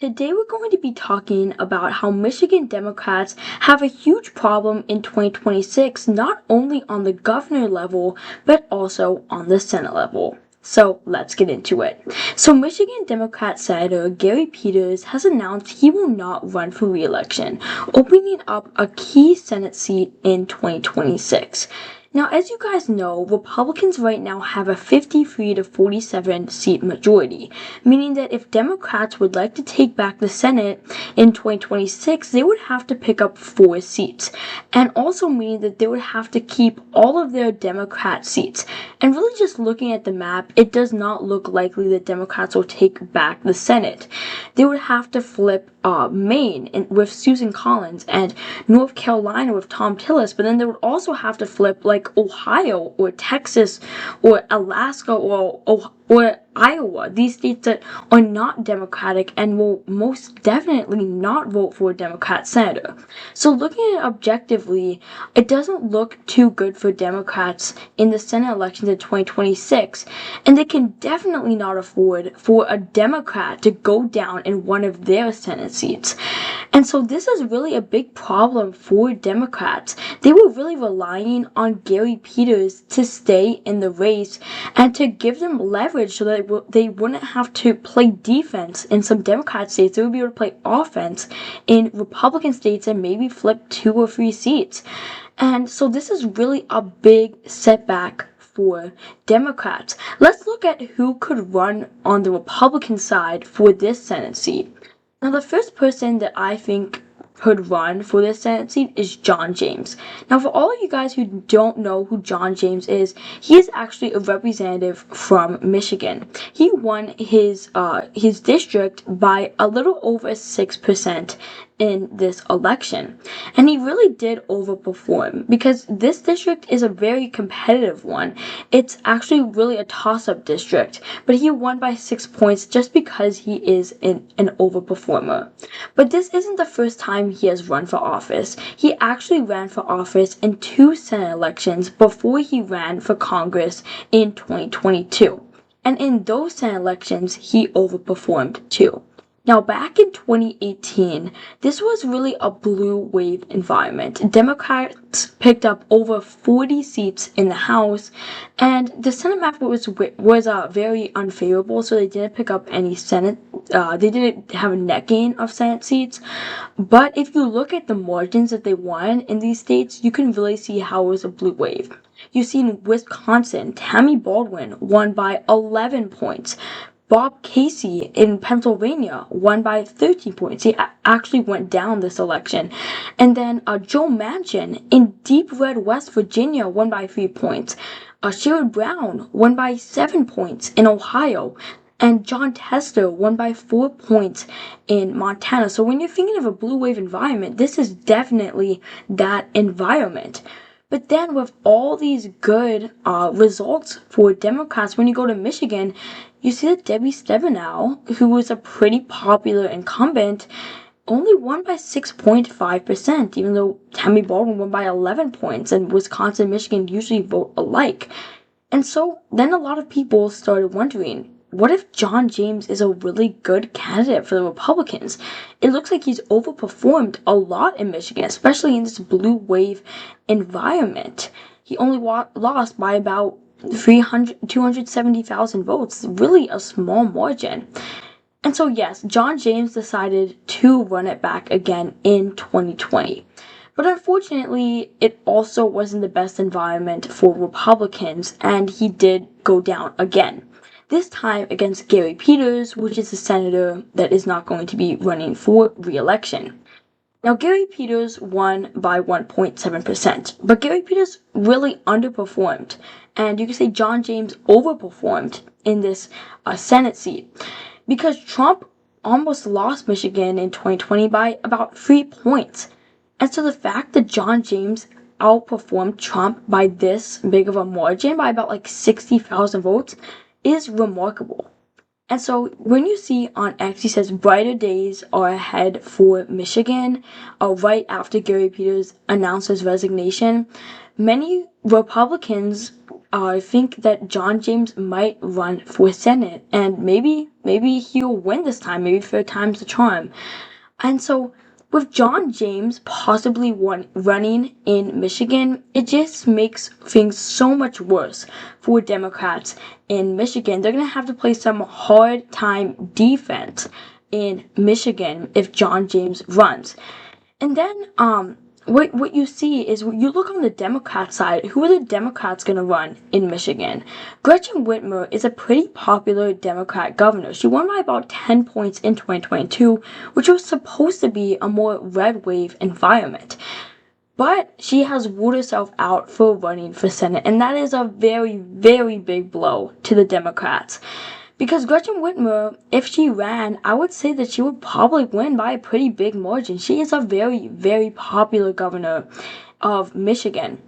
Today, we're going to be talking about how Michigan Democrats have a huge problem in 2026, not only on the governor level, but also on the Senate level. So let's get into it. So Michigan Democrat Senator Gary Peters has announced he will not run for re-election, opening up a key Senate seat in 2026. Now, as you guys know, Republicans right now have a 53 to 47 seat majority, meaning that if Democrats would like to take back the Senate in 2026, they would have to pick up 4 seats, and also meaning that they would have to keep all of their Democrat seats. And really, just looking at the map, it does not look likely that Democrats will take back the Senate. They would have to flip Maine with Susan Collins and North Carolina with Tom Tillis, but then they would also have to flip like Ohio or Texas or Alaska or Iowa, these states that are not Democratic and will most definitely not vote for a Democrat senator. So looking at it objectively, it doesn't look too good for Democrats in the Senate elections in 2026, and they can definitely not afford for a Democrat to go down in one of their Senate seats. And so this is really a big problem for Democrats. They were really relying on Gary Peters to stay in the race and to give them leverage so that they wouldn't have to play defense in some Democrat states. They would be able to play offense in Republican states and maybe flip 2 or 3 seats. And so this is really a big setback for Democrats. Let's look at who could run on the Republican side for this Senate seat. Now, the first person that I think could run for this Senate seat is John James. Now, for all of you guys who don't know who John James is, he is actually a representative from Michigan. He won his district by a little over 6% in this election. And he really did overperform because this district is a very competitive one. It's actually really a toss-up district, but he won by 6 points just because he is an overperformer. But this isn't the first time he has run for office. He actually ran for office in 2 Senate elections before he ran for Congress in 2022. And in those Senate elections, he overperformed too. Now, back in 2018, this was really a blue wave environment. Democrats picked up over 40 seats in the House, and the Senate map was very unfavorable, so they didn't pick up any Senate. They didn't have a net gain of Senate seats. But if you look at the margins that they won in these states, you can really see how it was a blue wave. You see in Wisconsin, Tammy Baldwin won by 11 points. Bob Casey in Pennsylvania won by 13 points. He actually went down this election. And then Joe Manchin in deep red West Virginia won by 3 points. Sherrod Brown won by 7 points in Ohio. And John Tester won by 4 points in Montana. So when you're thinking of a blue wave environment, this is definitely that environment. But then with all these good results for Democrats, when you go to Michigan, you see that Debbie Stabenow, who was a pretty popular incumbent, only won by 6.5%, even though Tammy Baldwin won by 11 points, and Wisconsin and Michigan usually vote alike. And so then a lot of people started wondering, what if John James is a really good candidate for the Republicans? It looks like he's overperformed a lot in Michigan, especially in this blue wave environment. He only lost by about 270,000 votes, really a small margin. And so yes, John James decided to run it back again in 2020. But unfortunately, it also wasn't the best environment for Republicans, and he did go down again. This time against Gary Peters, which is a senator that is not going to be running for re-election. Now, Gary Peters won by 1.7%, but Gary Peters really underperformed, and you can say John James overperformed in this Senate seat, because Trump almost lost Michigan in 2020 by about 3 points. And so the fact that John James outperformed Trump by this big of a margin, by about like 60,000 votes, is remarkable. And so when you see on X, he says brighter days are ahead for Michigan, right after Gary Peters announced his resignation, many Republicans I think that John James might run for Senate, and maybe he'll win this time. Maybe third time's the charm. And so, with John James possibly running in Michigan, it just makes things so much worse for Democrats in Michigan. They're going to have to play some hard time defense in Michigan if John James runs. And then, what you see is you look on the Democrat side. Who are the Democrats going to run in Michigan? Gretchen Whitmer is a pretty popular Democrat governor. She won by about 10 points in 2022, which was supposed to be a more red wave environment. But she has ruled herself out for running for Senate, and that is a very, very big blow to the Democrats. Because Gretchen Whitmer, if she ran, I would say that she would probably win by a pretty big margin. She is a very, very popular governor of Michigan.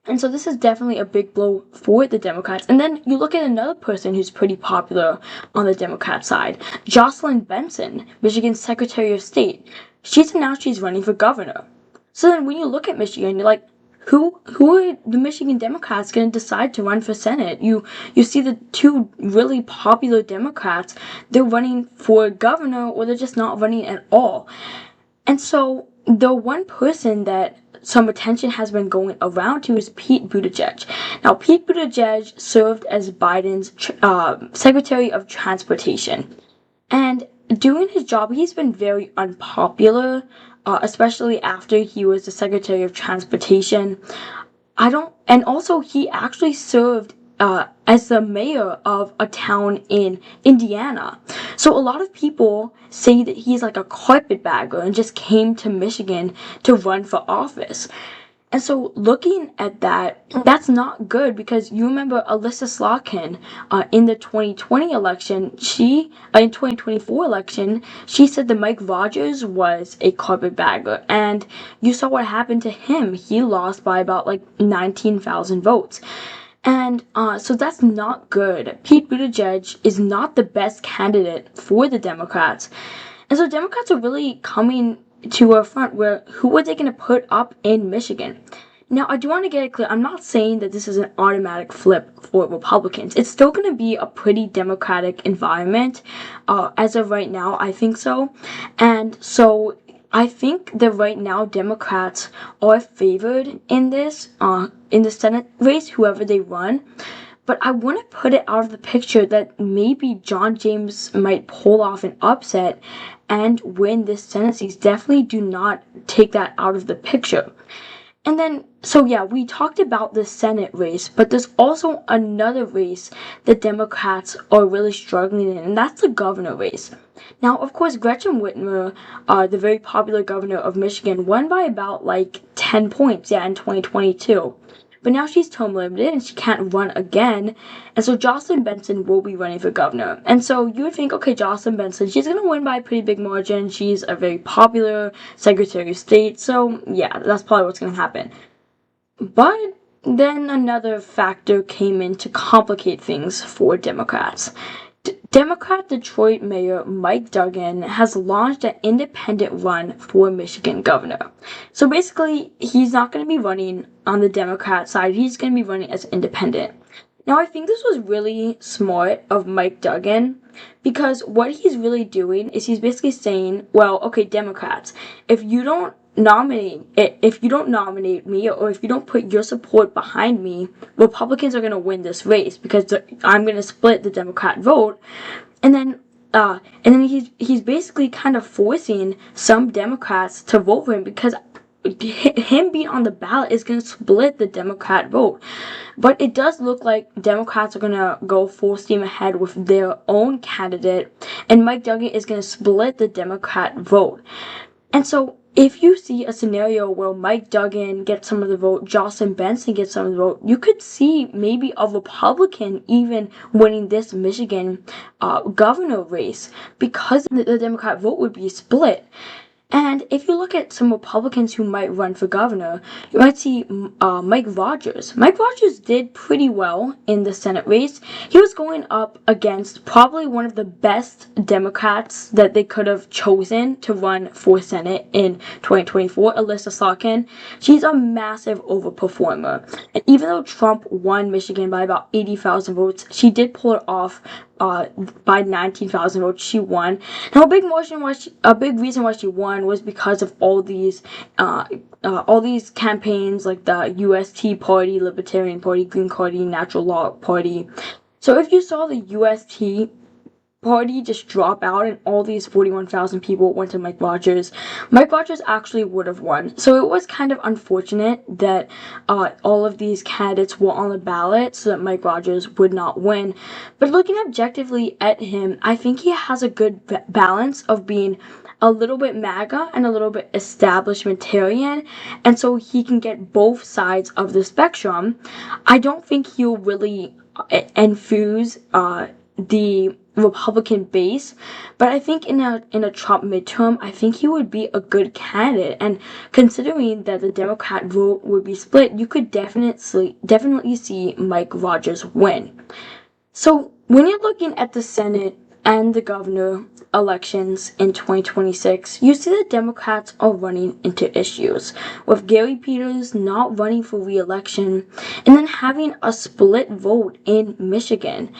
And so this is definitely a big blow for the Democrats. And then you look at another person who's pretty popular on the Democrat side, Jocelyn Benson, Michigan's Secretary of State. She's announced she's running for governor. So then when you look at Michigan, you're like, who are the Michigan Democrats going to decide to run for Senate? You see the two really popular Democrats, they're running for governor or they're just not running at all. And so the one person that some attention has been going around to is Pete Buttigieg. Now, Pete Buttigieg served as Biden's Secretary of Transportation. And doing his job, he's been very unpopular, especially after he was the Secretary of Transportation. And also he actually served as the mayor of a town in Indiana. So a lot of people say that he's like a carpetbagger and just came to Michigan to run for office. And so looking at that, that's not good because you remember Alyssa Slotkin in the 2020 election, in 2024 election, she said that Mike Rogers was a carpetbagger. And you saw what happened to him. He lost by about like 19,000 votes. And so that's not good. Pete Buttigieg is not the best candidate for the Democrats. And so Democrats are really coming to a front where who are they going to put up in Michigan? Now, I do want to get it clear. I'm not saying that this is an automatic flip for Republicans. It's still going to be a pretty Democratic environment. As of right now, I think so. And so I think that right now Democrats are favored in this, in the Senate race, whoever they run. But I want to put it out of the picture that maybe John James might pull off an upset and win this Senate seat. Definitely do not take that out of the picture. And then, so yeah, we talked about the Senate race, but there's also another race that Democrats are really struggling in, and that's the governor race. Now, of course, Gretchen Whitmer, the very popular governor of Michigan, won by about like 10 points, in 2022. But now she's term limited and she can't run again. And so Jocelyn Benson will be running for governor. And so you would think, okay, Jocelyn Benson, she's going to win by a pretty big margin. She's a very popular Secretary of State. So yeah, that's probably what's going to happen. But then another factor came in to complicate things for Democrats. Democrat Detroit Mayor Mike Duggan has launched an independent run for Michigan governor. So basically, he's not going to be running on the Democrat side. He's going to be running as independent. Now, I think this was really smart of Mike Duggan because what he's really doing is he's basically saying, well, okay, Democrats, if you don't nominate me or if you don't put your support behind me, Republicans are going to win this race because I'm going to split the Democrat vote. And then he's basically kind of forcing some Democrats to vote for him because him being on the ballot is going to split the Democrat vote. But it does look like Democrats are going to go full steam ahead with their own candidate, and Mike Duggan is going to split the Democrat vote. And so if you see a scenario where Mike Duggan gets some of the vote, Jocelyn Benson gets some of the vote, you could see maybe a Republican even winning this Michigan governor race because the Democrat vote would be split. And if you look at some Republicans who might run for governor, you might see Mike Rogers. Mike Rogers did pretty well in the Senate race. He was going up against probably one of the best Democrats that they could have chosen to run for Senate in 2024, Alyssa Slotkin. She's a massive overperformer. And even though Trump won Michigan by about 80,000 votes, she did pull it off by 19,000 votes. She won. Now, a big reason why she won was because of all these campaigns like the UST Party, Libertarian Party, Green Party, Natural Law Party. So if you saw the UST Party just drop out and all these 41,000 people went to Mike Rogers, Mike Rogers actually would have won. So it was kind of unfortunate that all of these candidates were on the ballot so that Mike Rogers would not win. But looking objectively at him, I think he has a good balance of being a little bit MAGA and a little bit establishmentarian, and so he can get both sides of the spectrum. I don't think he'll really infuse the Republican base, but I think in a Trump midterm, I think he would be a good candidate. And considering that the Democrat vote would be split, you could definitely see Mike Rogers win. So when you're looking at the Senate and the governor elections in 2026, you see the Democrats are running into issues, with Gary Peters not running for re-election and then having a split vote in Michigan.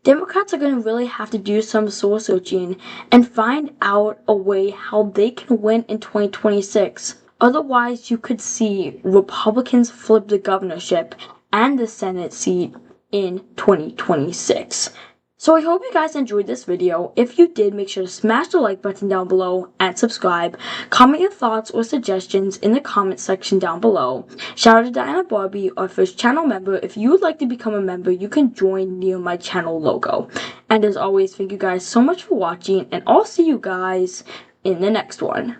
Democrats are going to really have to do some soul searching and find out a way how they can win in 2026. Otherwise, you could see Republicans flip the governorship and the Senate seat in 2026. So I hope you guys enjoyed this video. If you did, make sure to smash the like button down below and subscribe. Comment your thoughts or suggestions in the comment section down below. Shout out to Diana Barbie, our first channel member. If you would like to become a member, you can join near my channel logo. And as always, thank you guys so much for watching, and I'll see you guys in the next one.